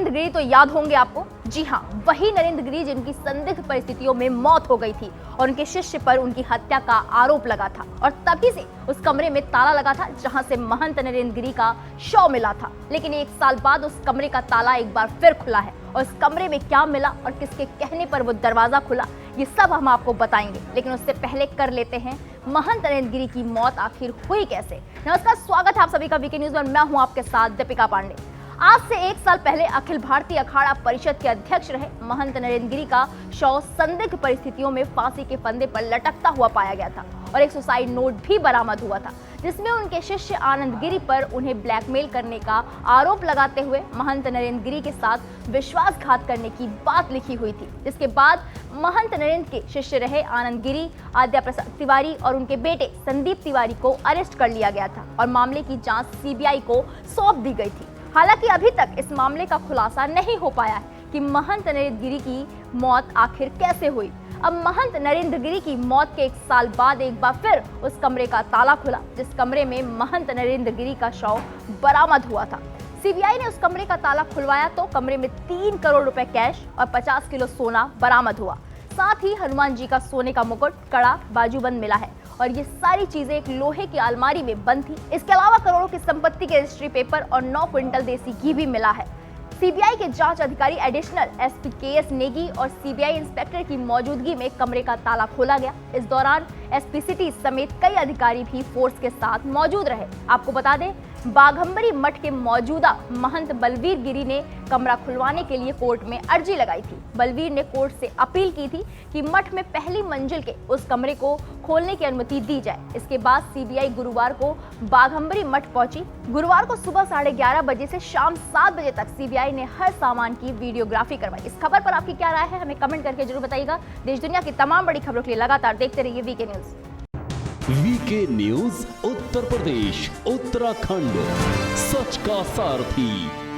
नरेंद्र गिरी तो याद होंगे आपको। जी हाँ, वही नरेंद्र गिरी जिनकी संदिग्ध परिस्थितियों में मौत हो गई थी और उनके शिष्य पर उनकी हत्या का आरोप लगा था और तभी से उस कमरे में ताला लगा था जहां से महंत नरेंद्र गिरी का शव मिला था। लेकिन 1 साल बाद उस कमरे का ताला एक बार फिर खुला है और उस कमरे में क्या मिला और किसके कहने पर वो दरवाजा खुला, ये सब हम आपको बताएंगे। लेकिन उससे पहले कर लेते हैं महंत नरेंद्र गिरी की मौत आखिर हुई कैसे। नमस्कार, स्वागत है आप सभी का वीके न्यूज में। मैं हूं आपके साथ दीपिका पांडे। आज से 1 साल पहले अखिल भारतीय अखाड़ा परिषद के अध्यक्ष रहे महंत नरेंद्र गिरी का शव संदिग्ध परिस्थितियों में फांसी के फंदे पर लटकता हुआ पाया गया था और एक सुसाइड नोट भी बरामद हुआ था जिसमें उनके शिष्य आनंद गिरी पर उन्हें ब्लैकमेल करने का आरोप लगाते हुए महंत नरेंद्र गिरी के साथ विश्वासघात करने की बात लिखी हुई थी। जिसके बाद महंत नरेंद्र के शिष्य रहे आनंद गिरी, आद्या प्रसाद तिवारी और उनके बेटे संदीप तिवारी को अरेस्ट कर लिया गया था और मामले की जांच सीबीआई को सौंप दी गई थी। हालांकि अभी तक इस मामले का खुलासा नहीं हो पाया है कि महंत नरेंद्र गिरी की मौत आखिर कैसे हुई। अब महंत नरेंद्र गिरी की मौत के 1 साल बाद एक बार फिर उस कमरे का ताला खुला जिस कमरे में महंत नरेंद्र गिरी का शव बरामद हुआ था। सीबीआई ने उस कमरे का ताला खुलवाया तो कमरे में 3 करोड़ रुपए कैश और 50 किलो सोना बरामद हुआ। साथ ही हनुमान जी का सोने का मुकुट, कड़ा, बाजूबंद मिला है और ये सारी चीजें एक लोहे की अलमारी में बंद थी। इसके अलावा करोड़ों की संपत्ति के रजिस्ट्री पेपर और 9 क्विंटल देसी घी भी मिला है। सीबीआई के जांच अधिकारी एडिशनल एसपी केएस नेगी और सीबीआई इंस्पेक्टर की मौजूदगी में कमरे का ताला खोला गया। इस दौरान एसपी सिटी समेत कई अधिकारी भी फोर्स के साथ मौजूद रहे। आपको बता दें, बाघंबरी मठ के मौजूदा महंत बलवीर गिरी ने कमरा खुलवाने के लिए कोर्ट में अर्जी लगाई थी। बलवीर ने कोर्ट से अपील की थी कि मठ में पहली मंजिल के उस कमरे को खोलने की अनुमति दी जाए। इसके बाद सीबीआई गुरुवार को बाघंबरी मठ पहुंची। गुरुवार को सुबह 11:30 बजे से शाम 7 बजे तक सीबीआई ने हर सामान की वीडियोग्राफी करवाई। इस खबर पर आपकी क्या राय है, हमें कमेंट करके जरूर बताइएगा। देश दुनिया की तमाम बड़ी खबरों के लिए लगातार देखते रहिए VK news. VK news Uttar Pradesh, Uttarakhand, सच का सारथी।